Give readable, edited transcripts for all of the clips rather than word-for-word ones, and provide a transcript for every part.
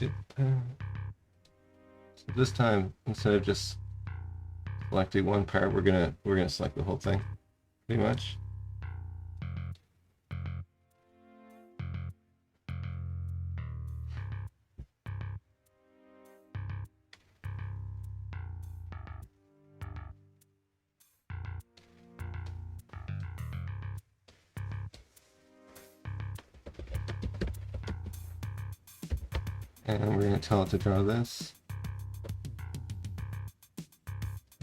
do. So this time, instead of just selecting one part, we're gonna select the whole thing, pretty much. And we're going to tell it to draw this.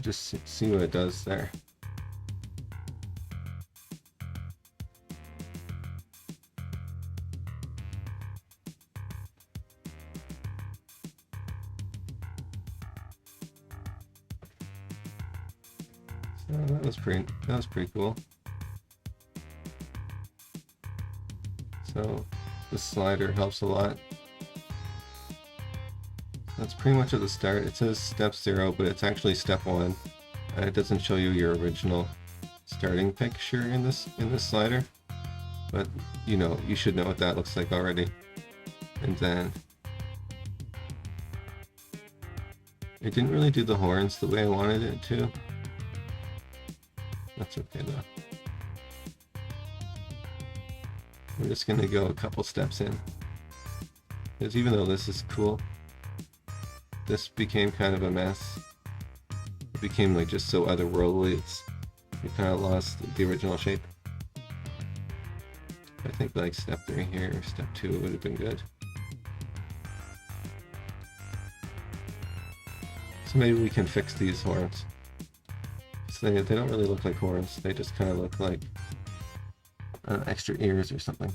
Just see what it does there. So that was pretty cool. So this slider helps a lot. That's pretty much at the start. It says step 0, but it's actually step 1. It doesn't show you your original starting picture in this slider, but you should know what that looks like already. And then it didn't really do the horns the way I wanted it to. That's okay though. We're just gonna go a couple steps in, because even though this is cool, this became kind of a mess. It became like just so otherworldly. You kind of lost the original shape. I think like step 3 here or step 2 would have been good. So maybe we can fix these horns. So they don't really look like horns. They just kind of look like extra ears or something.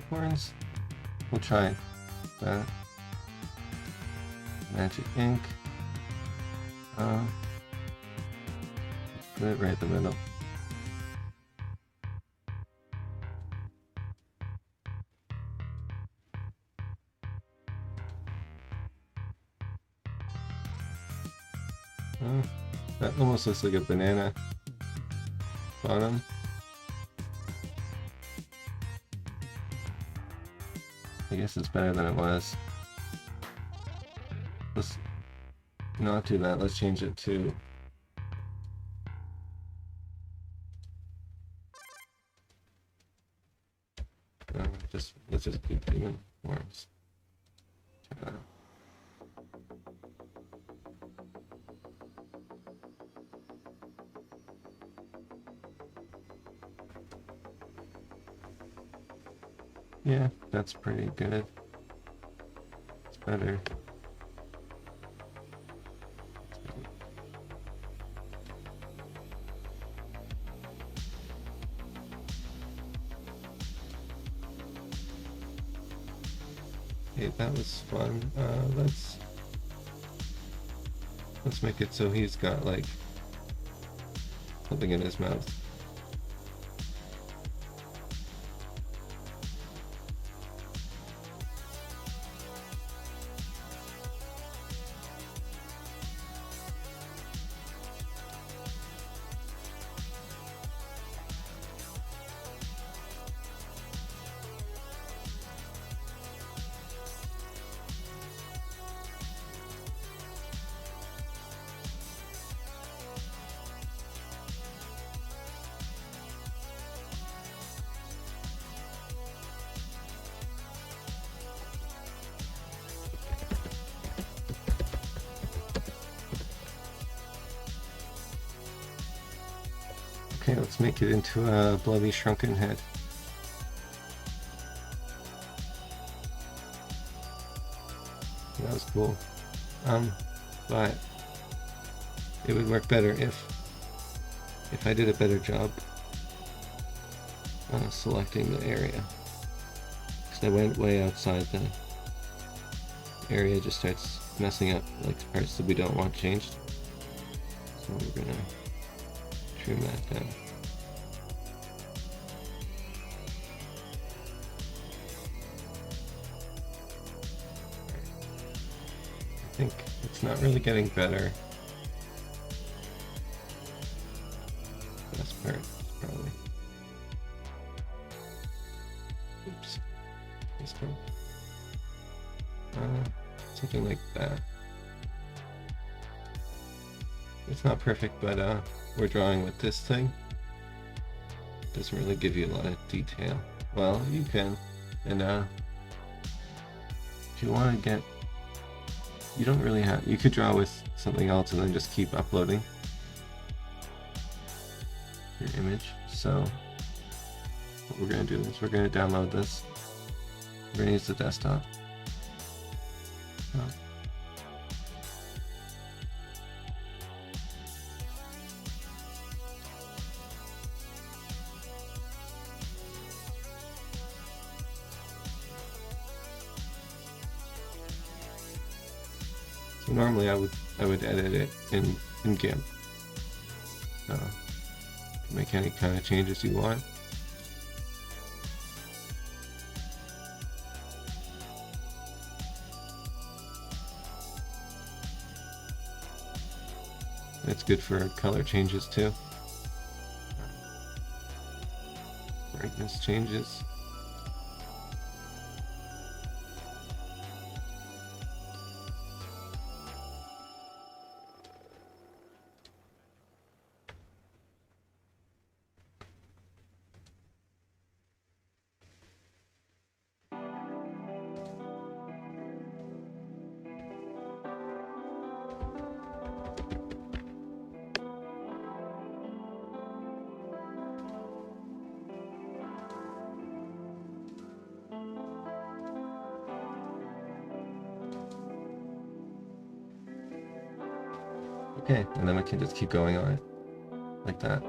Horns. We'll try that. Magic ink. Put it right in the middle. That almost looks like a banana bottom. I guess it's better than it was. Let's not do that. Let's change it to let's just keep doing worms. Yeah, that's pretty good. It's better. Okay, that was fun. Let's make it so he's got like something in his mouth. Okay, let's make it into a bloody shrunken head. That was cool. But it would work better if I did a better job selecting the area. Because I went way outside the area, just starts messing up like parts that we don't want changed. So we're gonna trim that down. I think it's not really getting better. Best part, probably. Oops. This one. Something like that. It's not perfect, but we're drawing with this thing. It doesn't really give you a lot of detail. Well, you can, and if you want to get, you don't really have. You could draw with something else and then just keep uploading your image. So what we're going to do is we're going to download this. We're going to use the desktop. So normally I would edit it in GIMP. So make any kind of changes you want. It's good for color changes too. Brightness changes. Okay, and then we can just keep going on it, like that.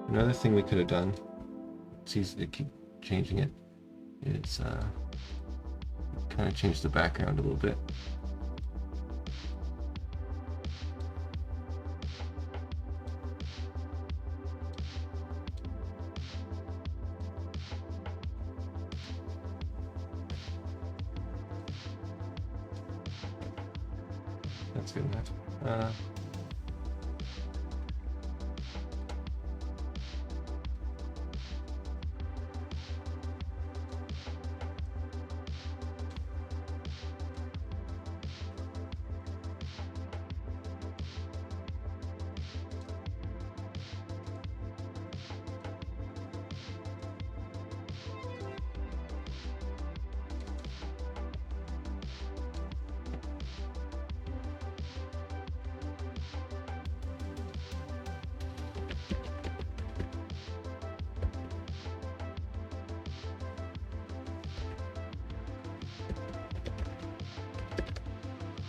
Another thing we could have done, it's easy to keep changing it, is kind of change the background a little bit. That's good enough.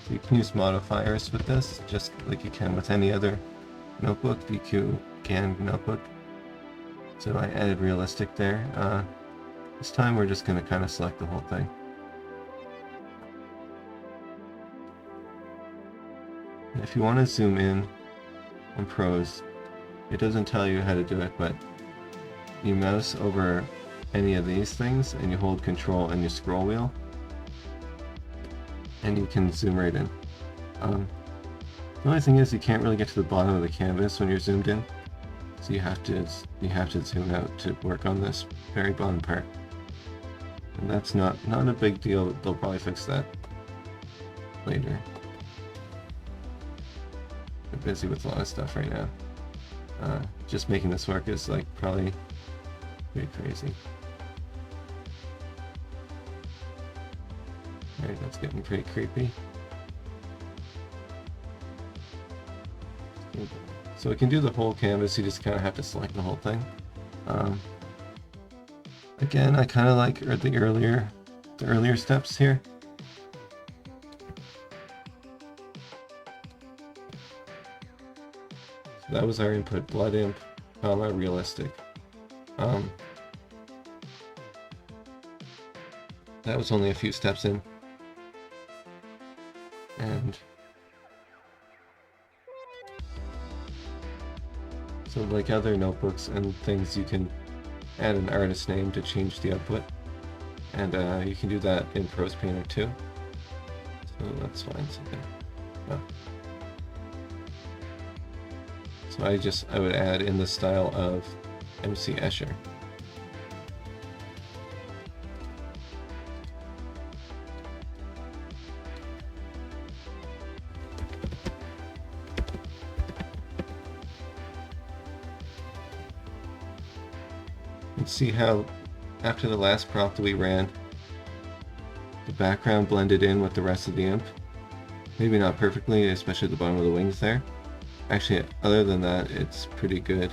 So you can use modifiers with this, just like you can with any other notebook, BQ canned notebook. So I added realistic there. This time we're just going to kind of select the whole thing. And if you want to zoom in on Prose, it doesn't tell you how to do it, but you mouse over any of these things and you hold Control and your scroll wheel, and you can zoom right in. The only thing is you can't really get to the bottom of the canvas when you're zoomed in, so you have to zoom out to work on this very bottom part. And that's not a big deal. They'll probably fix that later. I'm busy with a lot of stuff right now. Just making this work is like probably pretty crazy. Alright, that's getting pretty creepy. So we can do the whole canvas, you just kind of have to select the whole thing. Again, I kind of like the earlier steps here. So that was our input, blood imp, realistic. that was only a few steps in. And so like other notebooks and things, you can add an artist name to change the output. And you can do that in ProsePainter too. So let's find something. Oh. So I would add in the style of MC Escher. And see how after the last prompt that we ran, the background blended in with the rest of the imp. Maybe not perfectly, especially at the bottom of the wings there. Actually, other than that, it's pretty good.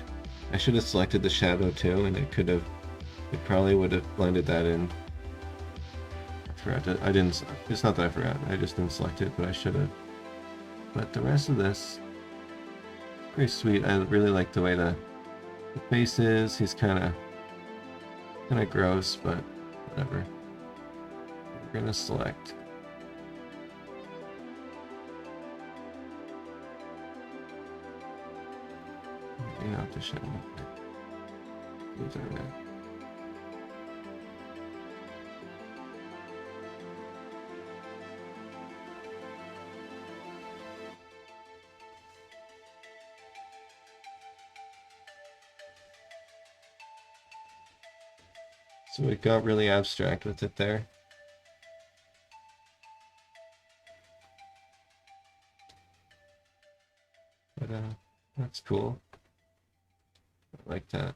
I should have selected the shadow too, and it probably would have blended that in. I forgot to, I didn't, it's not that I forgot, I just didn't select it, but I should have. But the rest of this, pretty sweet. I really like the way the face is. He's kind of gross, but whatever. We're gonna select. Maybe not the shadow. Those are red. So it got really abstract with it there. But that's cool. I like that.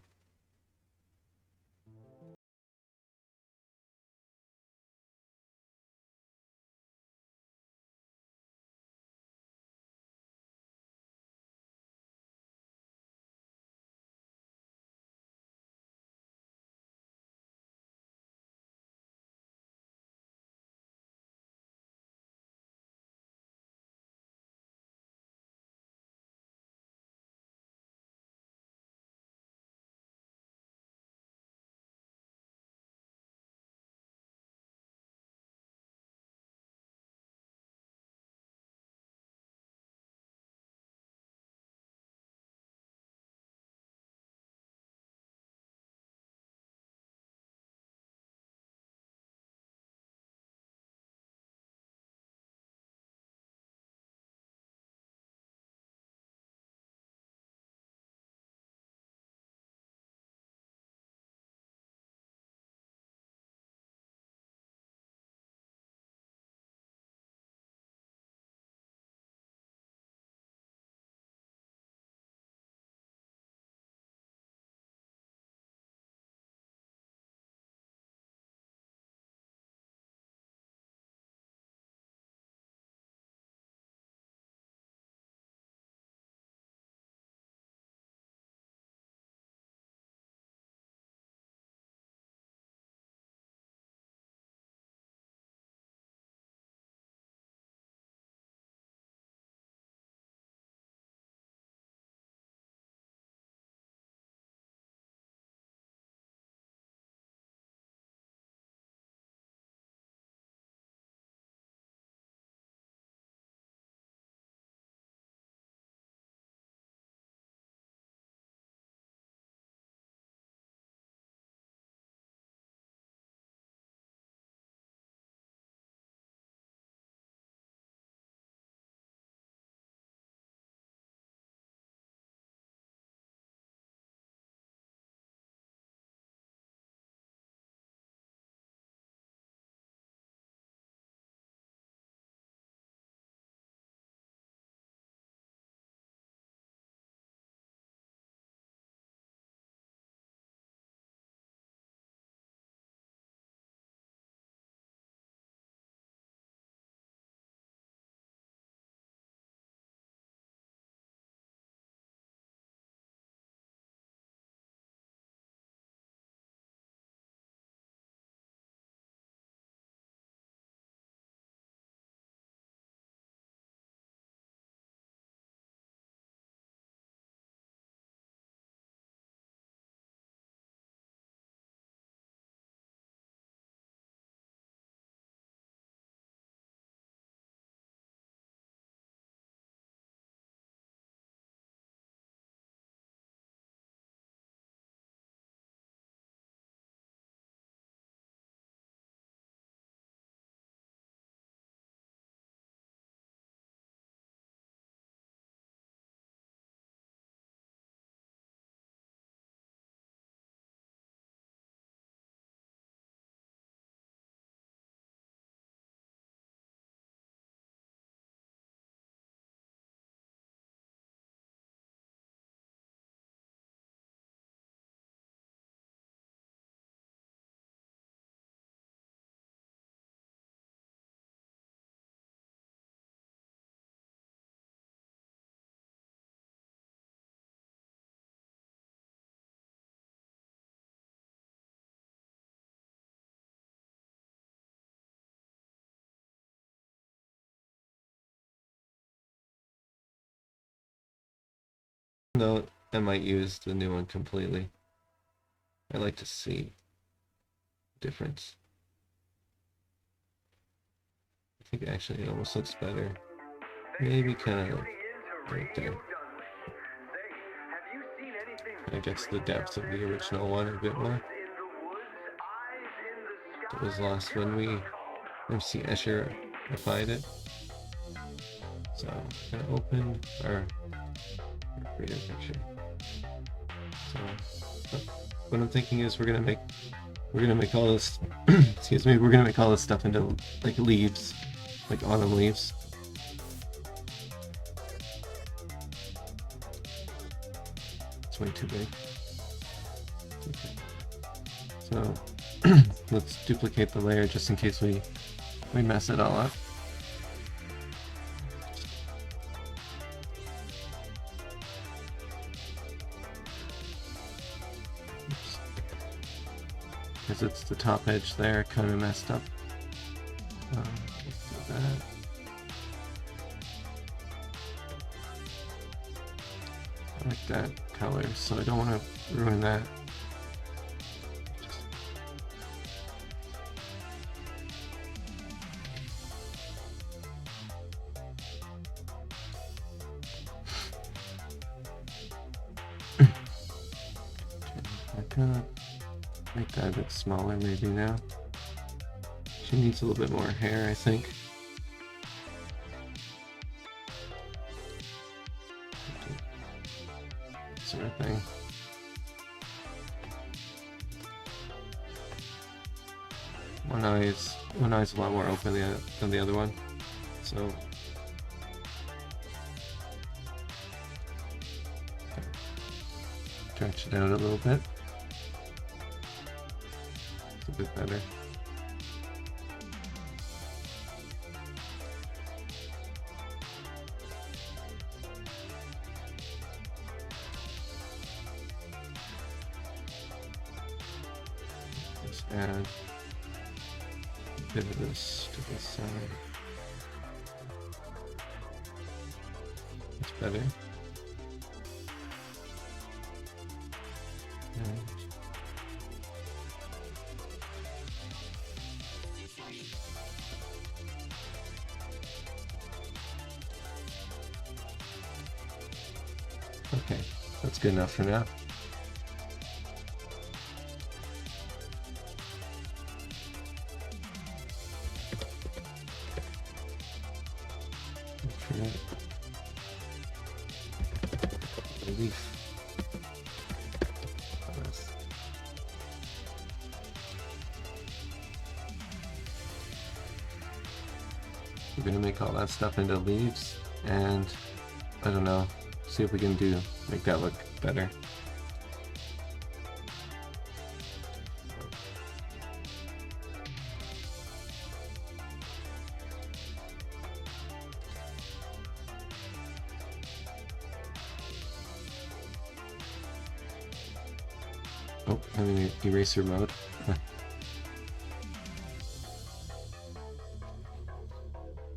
though I might use the new one completely. I like to see the difference. I think actually it almost looks better. Maybe kind of right there. Kind of gets the depth of the original one a bit more. It was lost when we MC Escher applied it. So I'm gonna open our reader picture. So what I'm thinking is we're gonna make all this excuse me, we're gonna make all this stuff into like leaves, like autumn leaves. It's way too big. Okay. So let's duplicate the layer just in case we mess it all up. Because it's the top edge there, kind of messed up. Let's do that. I like that color, so I don't want to ruin that. Make that a bit smaller maybe now. She needs a little bit more hair, I think. Sort of thing. One eye's a lot more open than the other one, so stretch it out a little bit. It's a bit better. Just add a bit of this to the side. It's better. Okay, that's good enough for now. Leaf. We're gonna make all that stuff into leaves, and I don't know, see if we can make that look better. Oh, I'm in eraser mode.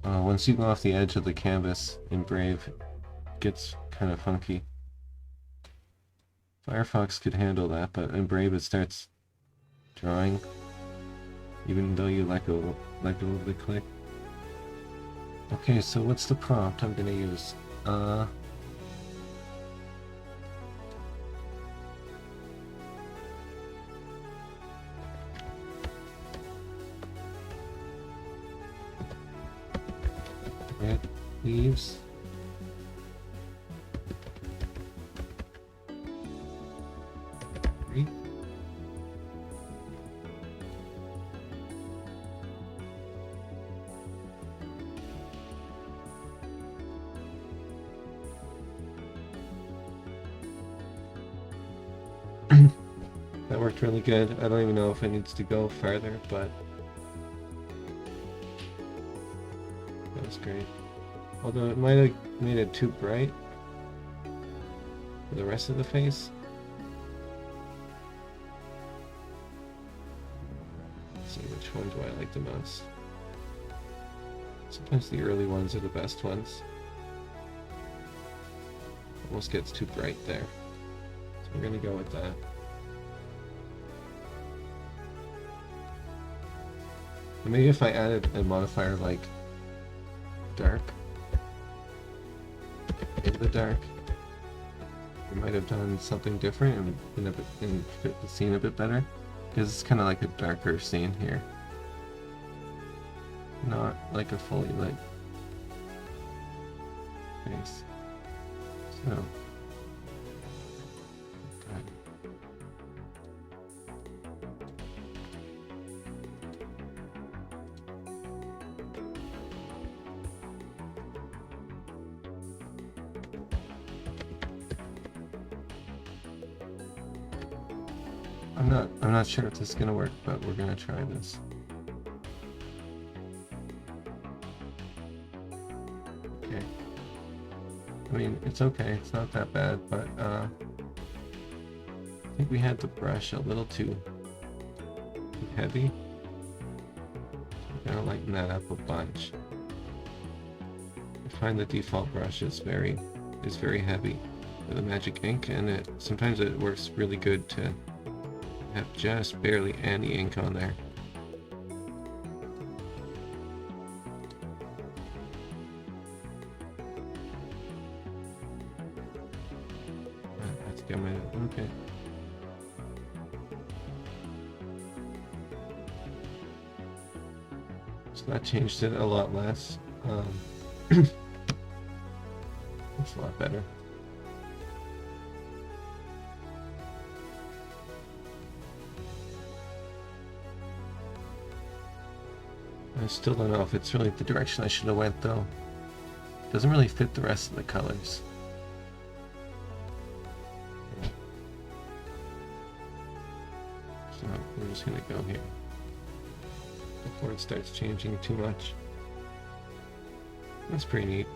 Once you go off the edge of the canvas in Brave, it gets kind of funky. Firefox could handle that, but in Brave it starts drawing, even though you let go of the click. Okay, so what's the prompt I'm gonna use? Red leaves. Three. That worked really good. I don't even know if it needs to go farther, but that was great. Although it might have made it too bright for the rest of the face. Let's see, which one do I like the most? Sometimes the early ones are the best ones. almost gets too bright there. So we're gonna go with that. And maybe if I added a modifier like dark in the dark, we might have done something different and fit the scene a bit better, because it's kind of like a darker scene here, not like a fully lit face. So okay. I'm not sure if this is gonna work, but we're gonna try this. Okay. I mean, it's okay, it's not that bad, but I think we had the brush a little too heavy. I'm gonna lighten that up a bunch. I find the default brush is very heavy with the magic ink, and sometimes it works really good to have just barely any ink on there. Let's get my okay. So that changed it a lot less. It's a lot better. I still don't know if it's really the direction I should have went, though. It doesn't really fit the rest of the colors. So we're just gonna go here before it starts changing too much. That's pretty neat.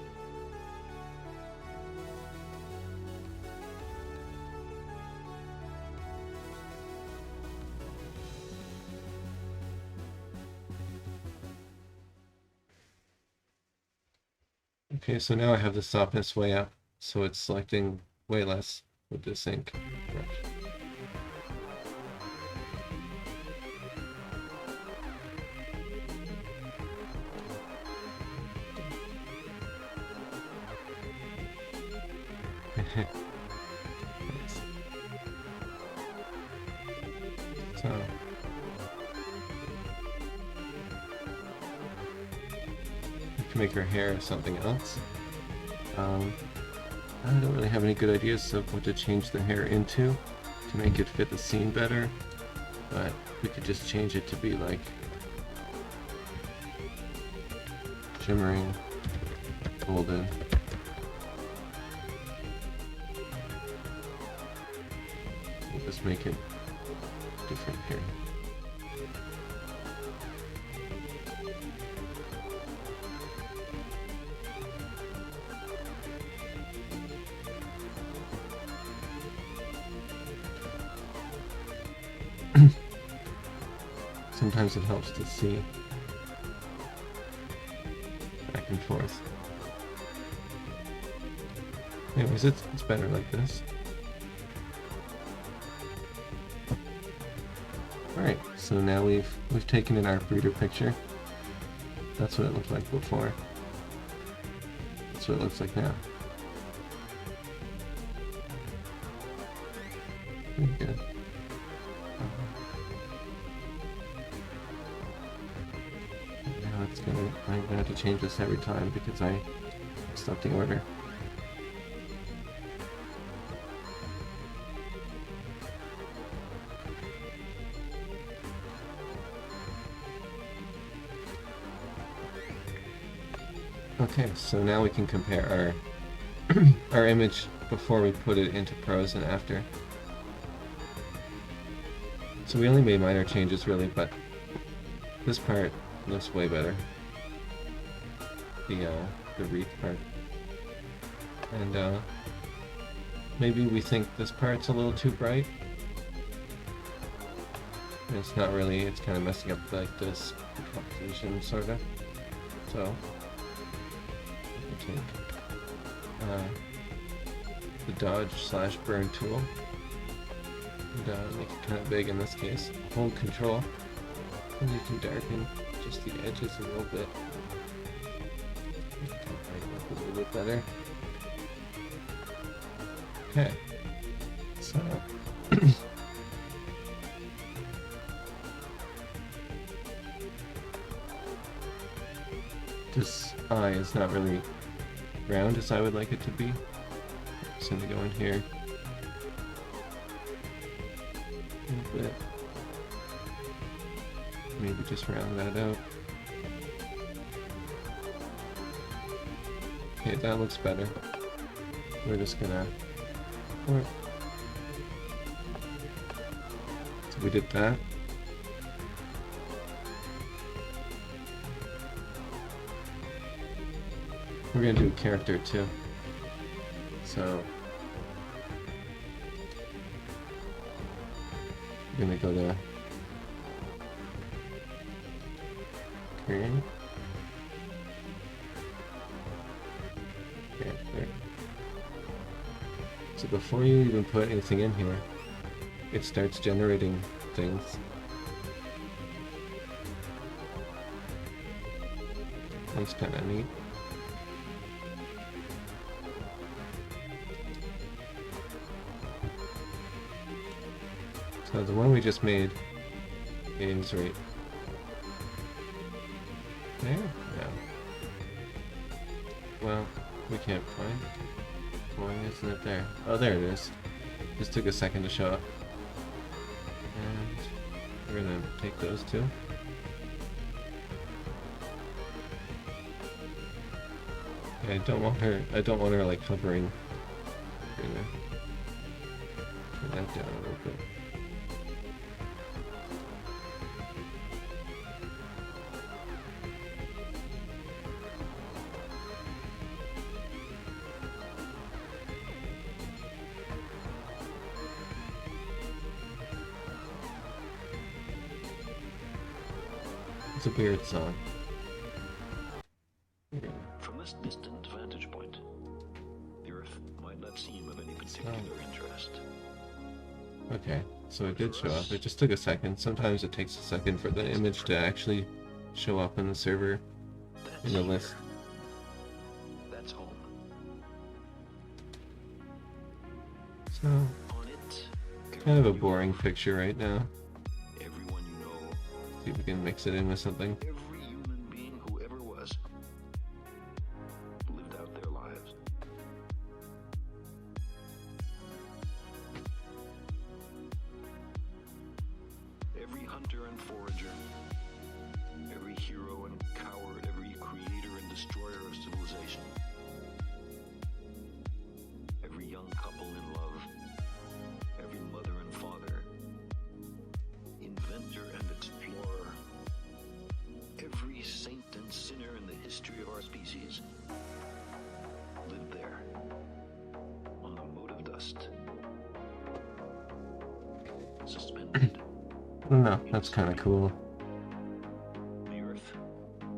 Okay, so now I have the softness way up, so it's selecting way less with this ink brush. So make her hair something else. I don't really have any good ideas of what to change the hair into to make it fit the scene better, but we could just change it to be like shimmering golden. We'll just make it different here. Sometimes it helps to see back and forth. Anyways, it's better like this. Alright, so now we've taken an artbreeder picture. That's what it looked like before. That's what it looks like now. Pretty good. I'm gonna have to change this every time because I messed up the order. Okay, so now we can compare our image before we put it into Prose and after. So we only made minor changes really, but this part looks way better. The wreath part. And maybe we think this part's a little too bright. It's not really, it's kind of messing up like this composition sort of. So take the dodge/burn tool and make it kind of big in this case. Hold Control, and you can darken just the edges a little bit. A little bit better. Okay, so this eye is not really round as I would like it to be. Just gonna go in here a little bit. Maybe just round that out. Okay, that looks better. We're just gonna... So we did that. We're gonna do a character too. So we're gonna go to create character. So before you even put anything in here, it starts generating things. That's kind of neat. So the one we just made is right there? No. Well, we can't find it. Why isn't it there? Oh, there it is. Just took a second to show up. And we're gonna take those two. I don't want her like hovering. We're gonna turn that down a little bit. It's a weird song. From this distant vantage point, the Earth might not seem of any particular interest. Okay, so it did show up. It just took a second. Sometimes it takes a second for the image to actually show up in the server in the list. That's home. So, On it, kind of a boring picture right now. everyone you know, See if we can mix it in with something. every human being who ever was, lived out their lives. Every hunter and forager, every hero and coward, every creator and destroyer of civilization, every young couple in love, every mother and father, inventor and explorer, every saint and sinner in the history of our species lived there, on the mote of dust, suspended. I don't know, that's kind of cool. The Earth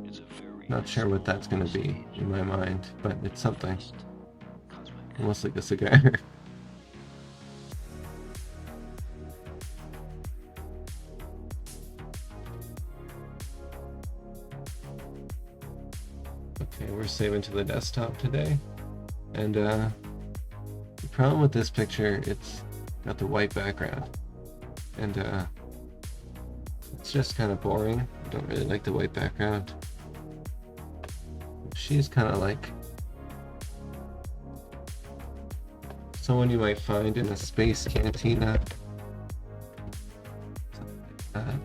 is a very Not sure what that's going to be in my mind, but it's something. cosmic. Almost like a cigar. Okay, we're saving to the desktop today. And the problem with this picture, it's got the white background. And it's just kind of boring. I don't really like the white background. She's kind of like someone you might find in a space cantina. Something like that.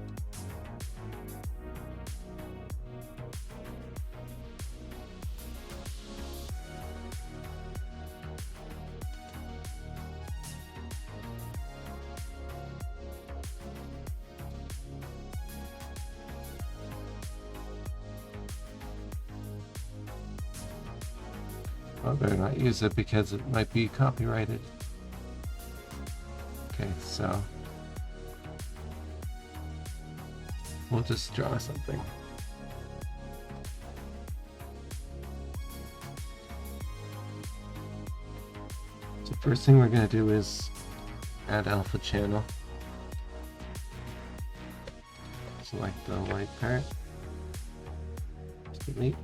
I better not use it because it might be copyrighted. Okay, so we'll just draw something. So first thing we're going to do is add alpha channel. Select the white part. Delete.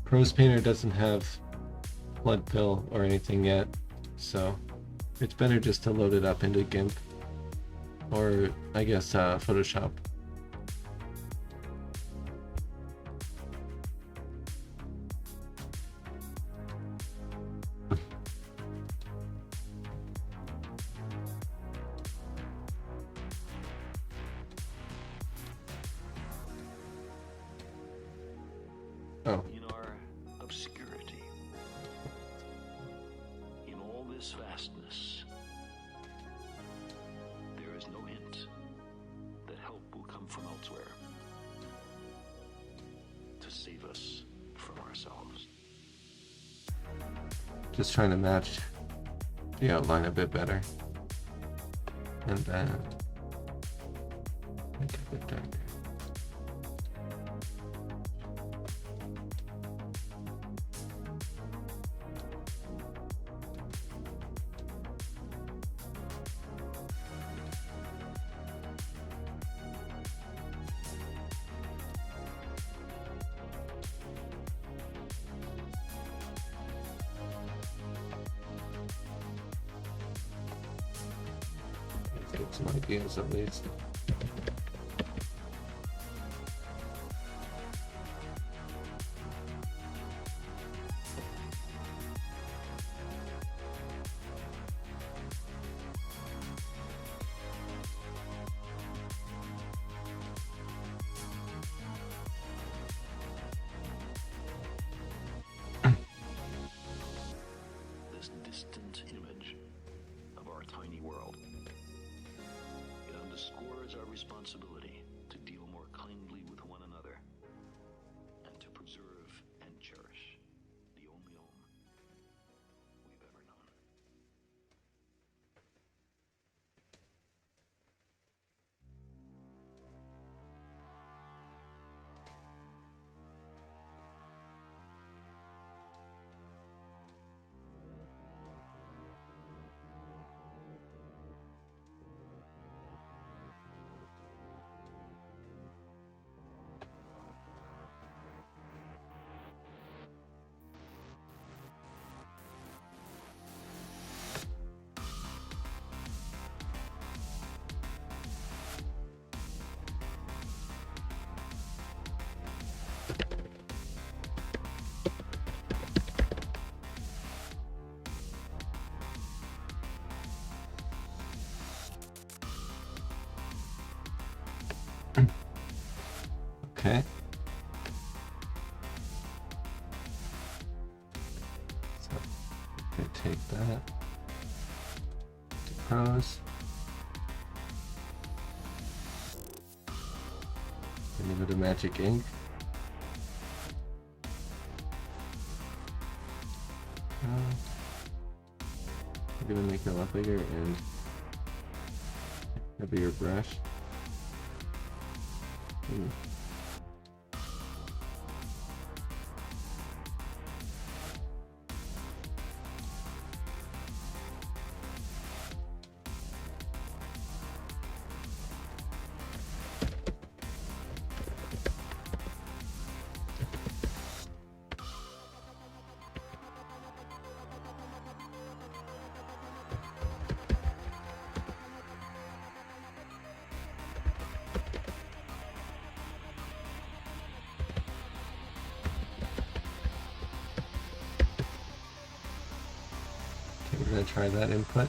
ProsePainter doesn't have flood fill or anything yet, so it's better just to load it up into GIMP or I guess Photoshop. Oh. In our obscurity, in all this vastness, there is no hint that help will come from elsewhere to save us from ourselves. Just trying to match the outline a bit better. And then make it a bit darker. Get some ideas at least. This distant image of our tiny world. It underscores our responsibility to deal more kindly with one another and to preserve and cherish the only home we've ever known. Okay. So I'm gonna take that to prose. Then go to magic ink. I'm gonna make it a lot bigger and a bigger brush. We're going to try that input.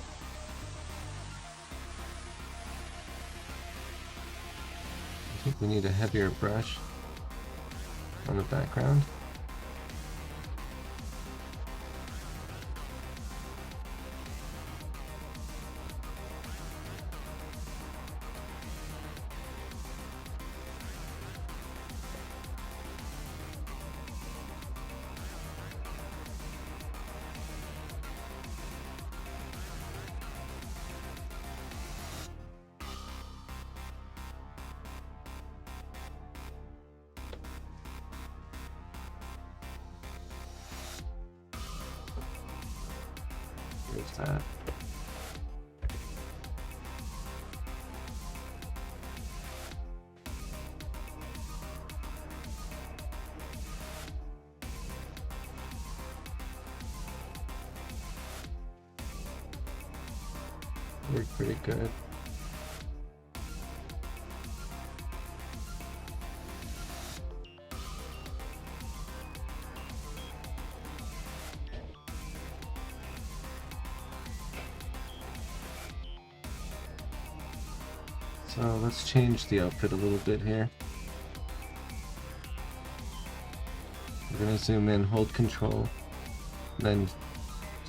I think we need a heavier brush on the background. that. Worked pretty good. So let's change the output a little bit here. We're going to zoom in, hold control, then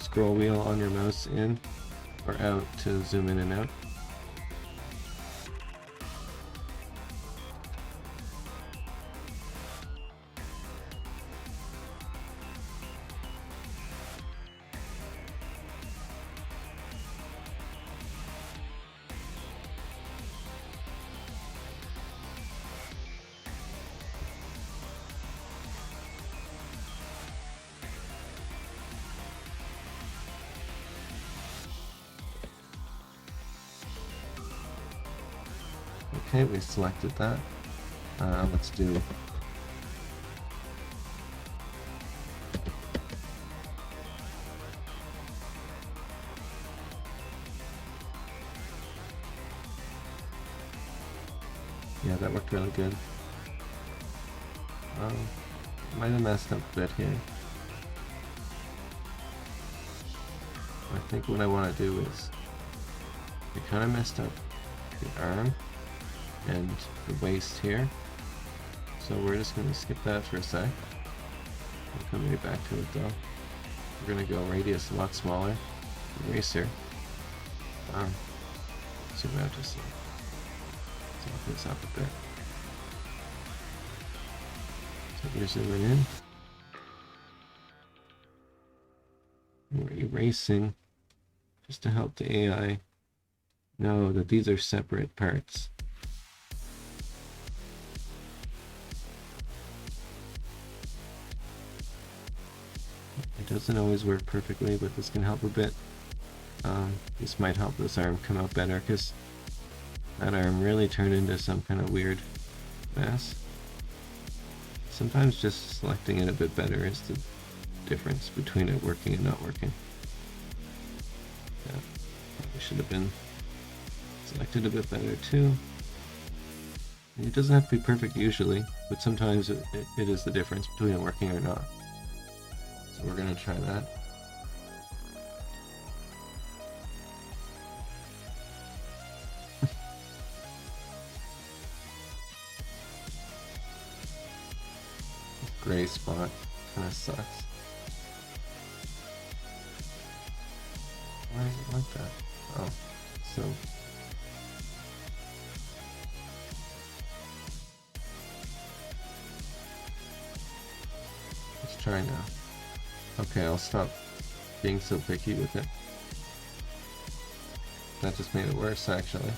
scroll wheel on your mouse in or out to zoom in and out. Okay, we selected that. Let's do yeah, that worked really good. Might have messed up a bit here. I think what I want to do is we kind of messed up the arm and the waist here, so we're just going to skip that for a sec. We'll come right back to it though. We're going to go radius a lot smaller, eraser, zoom out just so this up a bit. So we're zooming in. We're erasing just to help the AI know that these are separate parts. It doesn't always work perfectly, but this can help a bit. This might help this arm come out better, because that arm really turned into some kind of weird mess. Sometimes just selecting it a bit better is the difference between it working and not working. Yeah, probably should have been selected a bit better too. It doesn't have to be perfect usually, but sometimes it is the difference between it working or not. So we're going to try that. Gray spot kind of sucks. Why is it like that? Oh, so let's try now. Okay, I'll stop being so picky with it. That just made it worse, actually.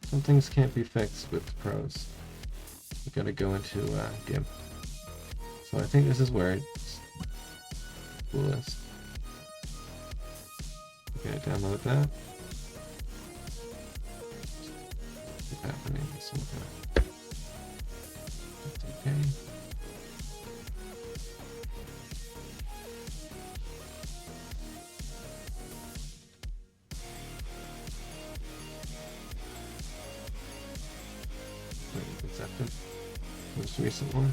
Some things can't be fixed with prose. You gotta go into GIMP. So I think this is where it's coolest. Okay, download that. What's happening? That's okay. Accepted. Most recent one.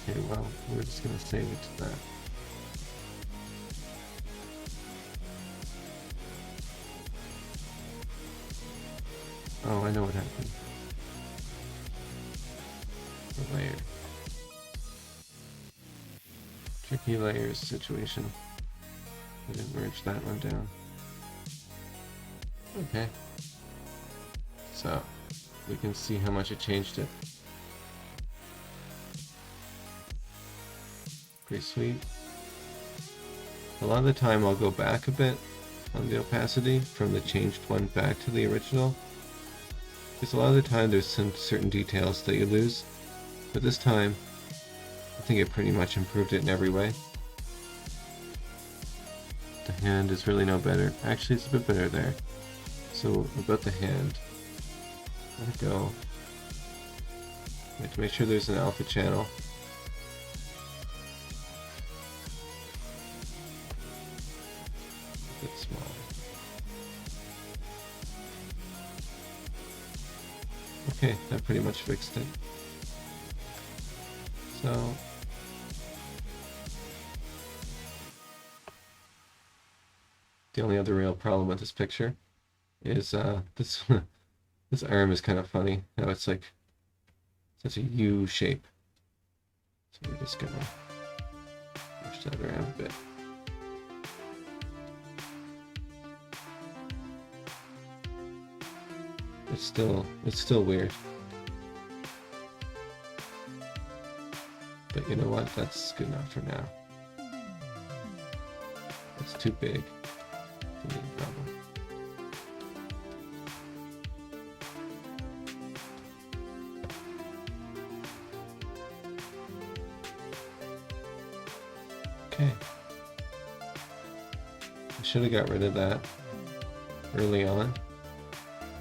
Okay, well, we're just gonna save it to that. Oh, I know what happened. The layer. Tricky layers situation. I didn't merge that one down. Okay. So, we can see how much it changed it. Pretty sweet. A lot of the time I'll go back a bit on the opacity from the changed one back to the original. Because a lot of the time there's some certain details that you lose, but this time I think it pretty much improved it in every way. The hand is really no better. Actually, it's a bit better there. So about the hand, let it go. We have to make sure there's an alpha channel. A bit small. Okay, that pretty much fixed it. So the only other real problem with this picture is this this arm is kind of funny. Now it's like such a U shape. So we're just gonna push that around a bit. It's still weird. But you know what? That's good enough for now. It's too big to be a problem. Okay. I should have got rid of that early on.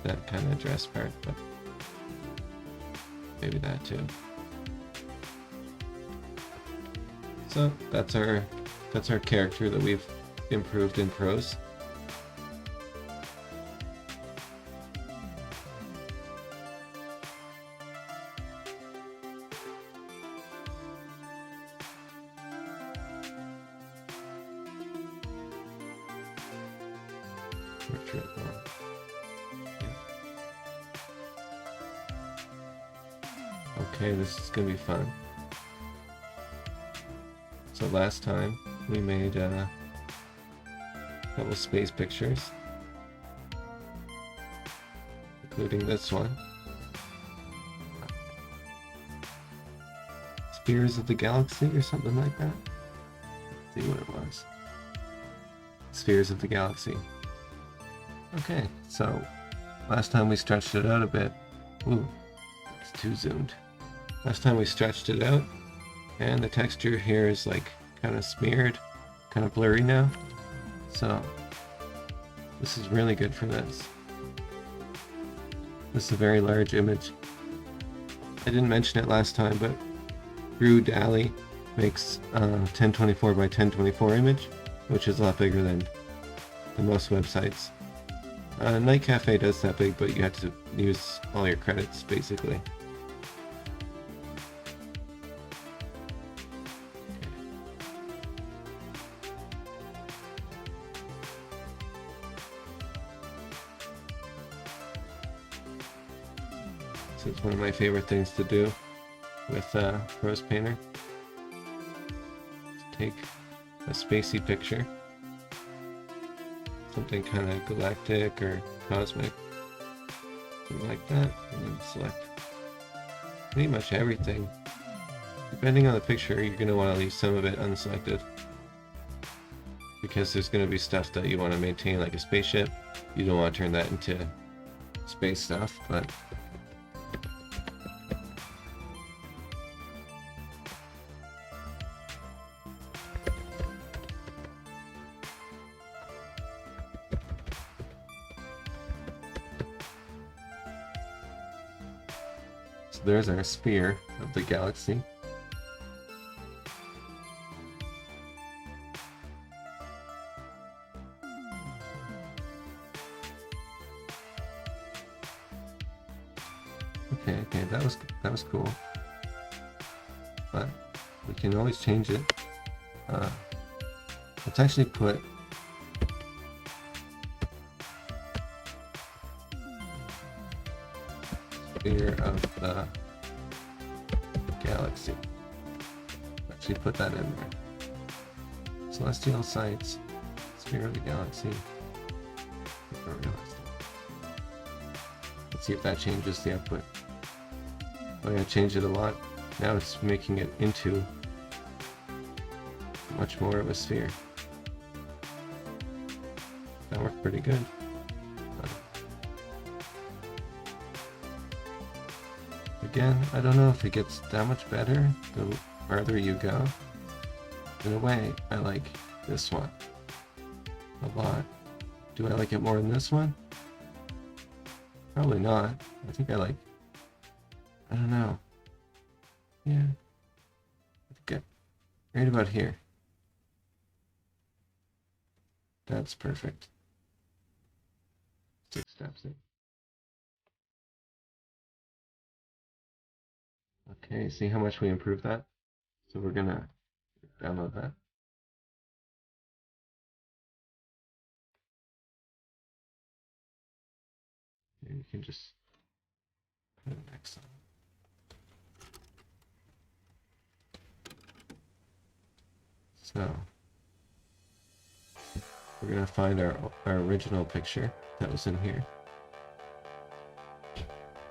That kind of dress part, but maybe that too. So that's our character that we've improved in Prose. Okay, this is gonna be fun. So last time we made a couple space pictures, including this one. Spheres of the Galaxy or something like that. Let's see what it was. Spheres of the Galaxy. Okay, so last time we stretched it out a bit. Ooh, it's too zoomed. Last time we stretched it out, and the texture here is like kind of smeared, kind of blurry now. So this is really good for this. This is a very large image. I didn't mention it last time, but rudalle makes 1024 by 1024 image, which is a lot bigger than most websites. Night Cafe does that big, but you have to use all your credits basically. So it's one of my favorite things to do with ProsePainter. Take a spacey picture, something kind of galactic or cosmic, something like that, and then select pretty much everything. Depending on the picture, you're going to want to leave some of it unselected, because there's going to be stuff that you want to maintain, like a spaceship. You don't want to turn that into space stuff, but there's our sphere of the galaxy. Okay, that was cool. But we can always change it. Let's actually put sphere of the galaxy. Actually put that in there. Celestial sites, sphere of the galaxy. Let's see if that changes the output. Oh yeah, changed it a lot. Now it's making it into much more of a sphere. that worked pretty good. Again, I don't know if it gets that much better the farther you go. In a way, I like this one a lot. Do I like it more than this one? Probably not. I think I don't know. Yeah. I think right about here. That's perfect. 6 steps in. Okay, see how much we improved that? So we're gonna download that. And you can just put it next on. So we're gonna find our original picture that was in here.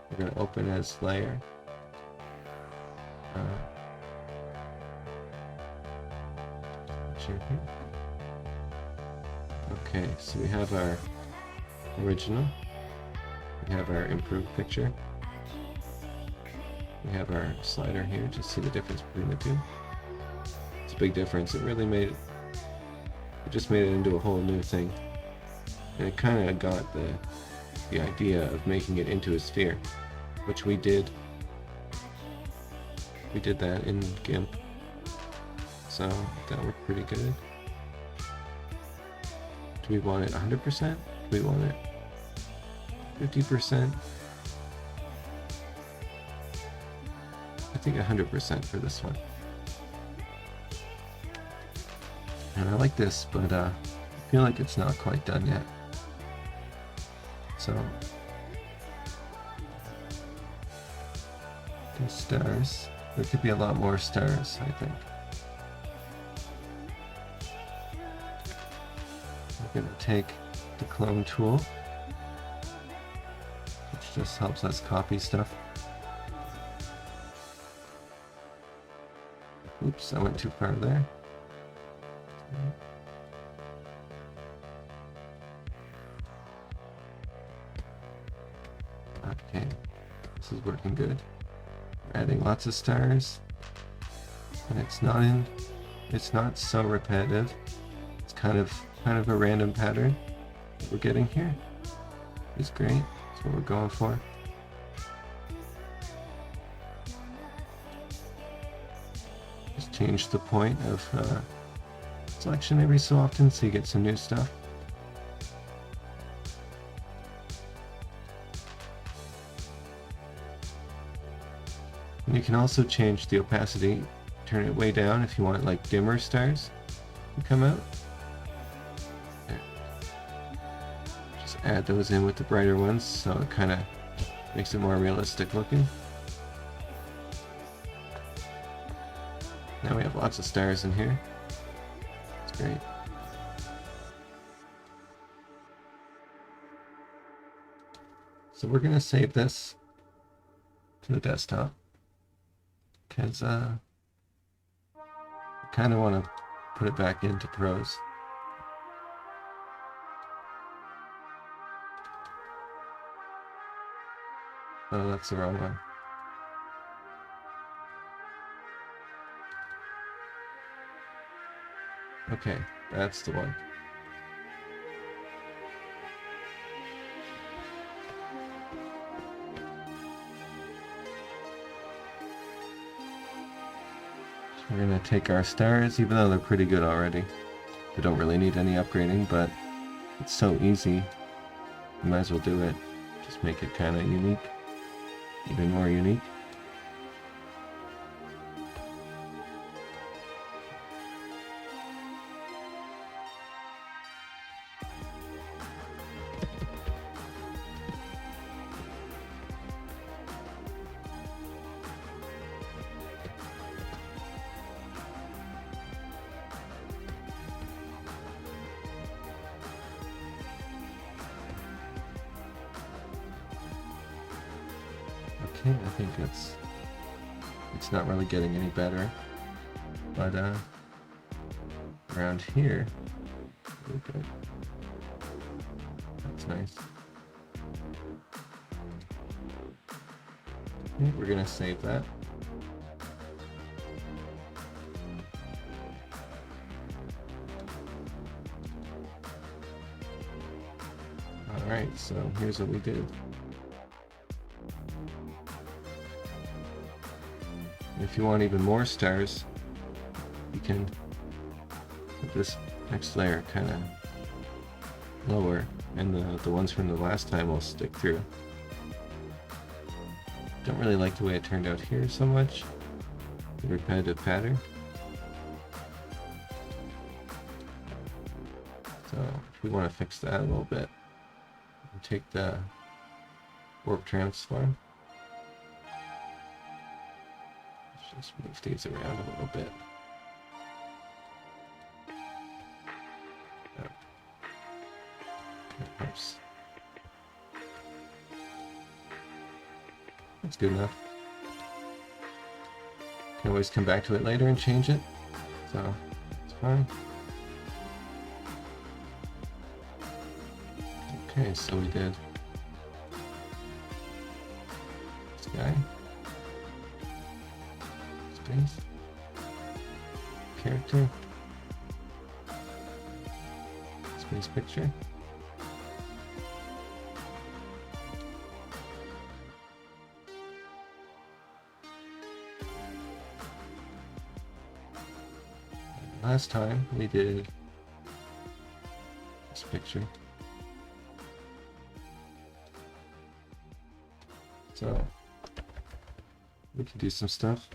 We're gonna open as layer. Here. Okay, so we have our original. We have our improved picture. We have our slider here. Just see the difference between the two. It's a big difference. It really made it. It just made it into a whole new thing, and it kind of got the idea of making it into a sphere, which we did. We did that in GIMP, so that worked pretty good. Do we want it 100%? Do we want it 50%? I think 100% for this one. And I like this, but I feel like it's not quite done yet. So, these stars. There could be a lot more stars, I think. We're going to take the clone tool, which just helps us copy stuff. Oops, I went too far there. Okay, this is working good. We're adding lots of stars, and it's not so repetitive. It's kind of a random pattern that we're getting here. It's great. That's what we're going for. Just change the point of selection every so often so you get some new stuff. And you can also change the opacity, turn it way down if you want like dimmer stars to come out. Just add those in with the brighter ones so it kind of makes it more realistic looking. Now we have lots of stars in here. It's great. So we're going to save this to the desktop because I kind of want to put it back into Prose. Oh, that's the wrong one. Okay, that's the one. So we're gonna take our stars, even though they're pretty good already. They don't really need any upgrading, but it's so easy. You might as well do it. Just make it kind of unique, even more unique. Okay, I think it's not really getting any better, but around here, okay. That's nice. Okay, we're gonna save that. Alright, so here's what we did. If you want even more stars, you can put this next layer kind of lower, and the ones from the last time will stick through. Don't really like the way it turned out here so much, the repetitive pattern. So if we want to fix that a little bit, we'll take the warp transform. Let's just move these around a little bit. Oops. That's good enough. Can always come back to it later and change it, so it's fine. Okay, so we did this guy, space, character, space picture. Last time we did this picture. So we can do some stuff.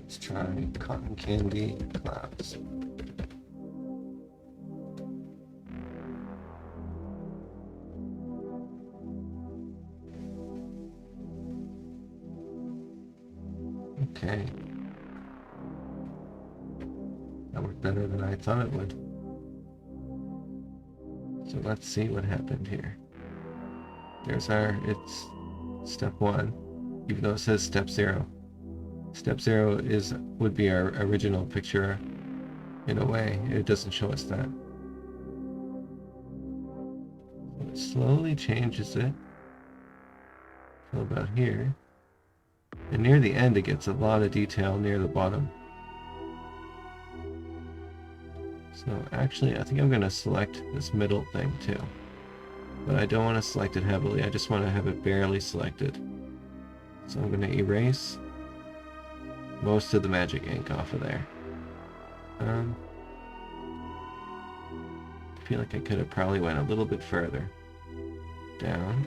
Let's try cotton candy clouds. Okay. That worked better than I thought it would. So let's see what happened here. There's it's step 1, even though it says step 0. Step 0 would be our original picture in a way. It doesn't show us that. So it slowly changes it till about here. And near the end it gets a lot of detail near the bottom. So actually I think I'm going to select this middle thing too. But I don't want to select it heavily, I just want to have it barely selected. So I'm going to erase most of the magic ink off of there. I feel like I could have probably went a little bit further down.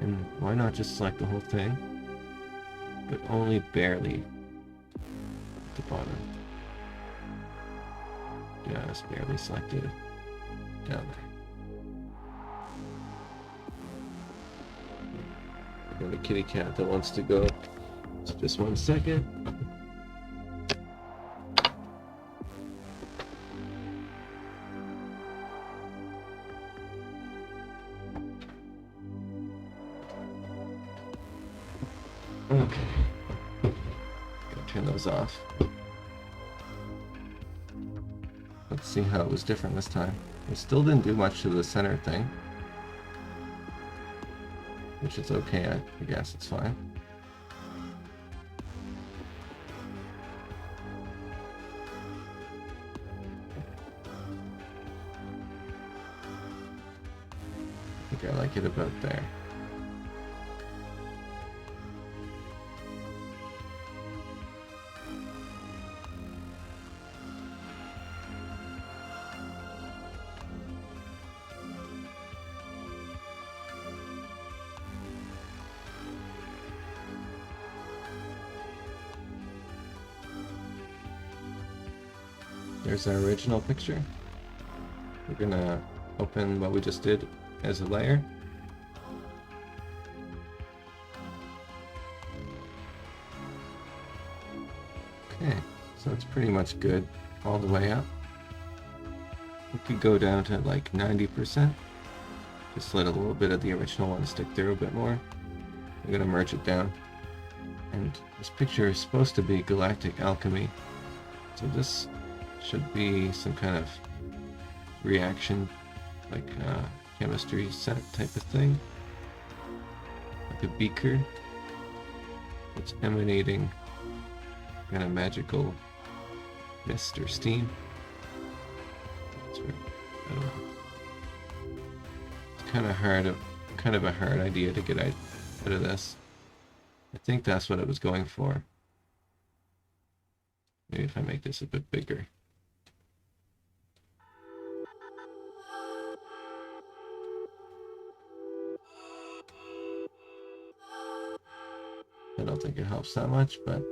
And why not just select the whole thing? But only barely at the bottom. Just barely selected down there. Got a kitty cat that wants to go. So just 1 second. Okay. Gotta turn those off. Let's see how it was different this time. It still didn't do much to the center thing, which is okay, I guess it's fine. I think I like it about there. There's our original picture. We're gonna open what we just did as a layer. Okay, So it's pretty much good all the way up. We could go down to like 90%. Just let a little bit of the original one stick through a bit more. I'm gonna merge it down. And this picture is supposed to be galactic alchemy. So this should be some kind of reaction, like chemistry set type of thing. Like a beaker. It's emanating kind of magical mist or steam. That's weird. I don't know. It's kind of a hard idea to get out of this. I think that's what it was going for. Maybe if I make this a bit bigger. I don't think it helps that much, but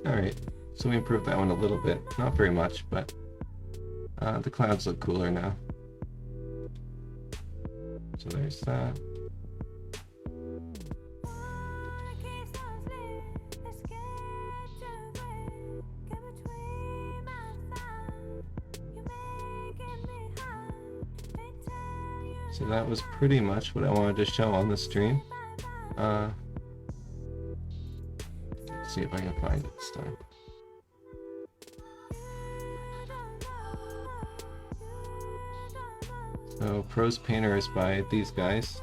alright, so we improved that one a little bit. Not very much, but the clouds look cooler now. So there's that. So that was pretty much what I wanted to show on the stream. Let's see if I can find it this time. So ProsePainter is by these guys,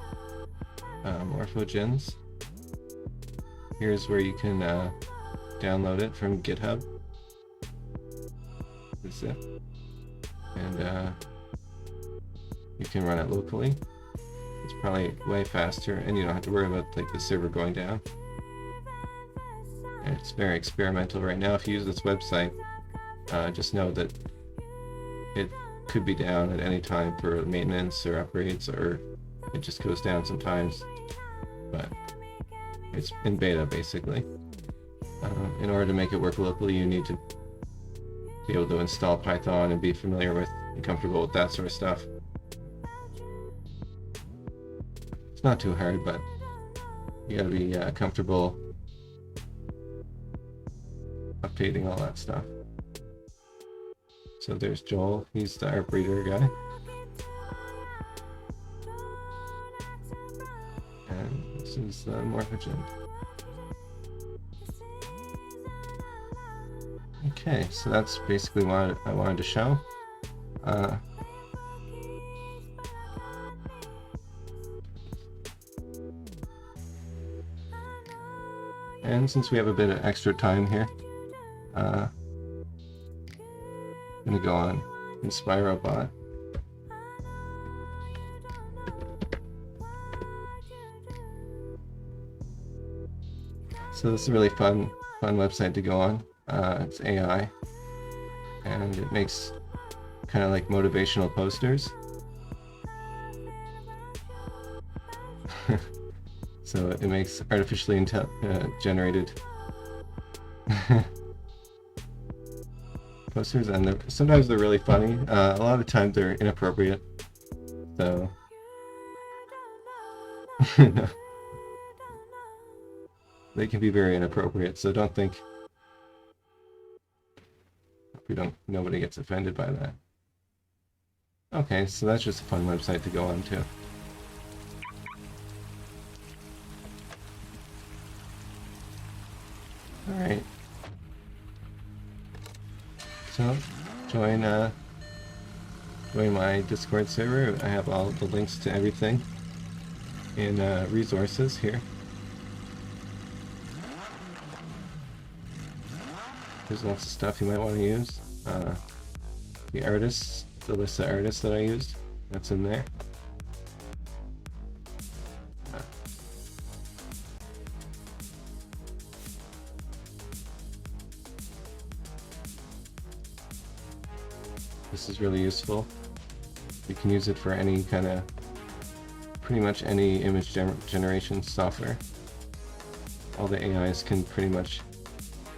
Morphogens. Here's where you can download it from GitHub. This is it. And you can run it locally. It's probably way faster, and you don't have to worry about like the server going down. And it's very experimental right now. If you use this website, just know that it could be down at any time for maintenance or upgrades, or it just goes down sometimes. But it's in beta basically. In order to make it work locally, you need to be able to install Python and be familiar with and comfortable with that sort of stuff. It's not too hard, but you gotta be comfortable updating all that stuff. So there's Joel, he's the artbreeder guy. And this is the Morphogen. Okay, so that's basically what I wanted to show. And since we have a bit of extra time here, I'm gonna go on inspirobot. So this is a really fun website to go on. It's AI, and it makes kind of like motivational posters. So it makes artificially generated posters, and sometimes they're really funny. A lot of the time they're inappropriate. So they can be very inappropriate. So don't think. Nobody gets offended by that. Okay, so that's just a fun website to go on to. Alright. So, join my Discord server. I have all the links to everything in resources here. There's lots of stuff you might want to use. The artists, the list of artists that I used, that's in there. This is really useful. You can use it for any kind of, pretty much any image generation software. All the AIs can pretty much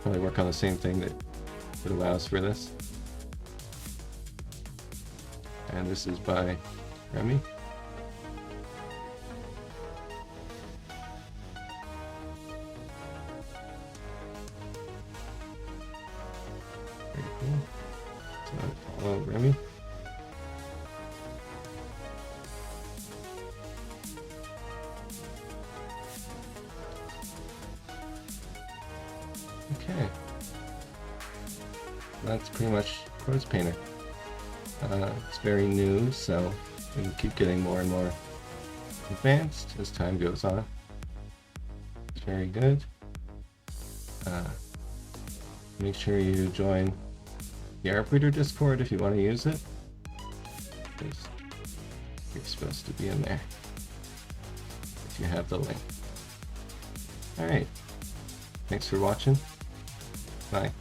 probably work on the same thing that allows for this. And this is by Remy. Very cool. So follow Remy. Okay. That's pretty much ProsePainter. It's very new, so it'll keep getting more and more advanced as time goes on. It's very good. Make sure you join the artbreeder Discord if you want to use it, because you're supposed to be in there if you have the link. Alright, thanks for watching. Bye.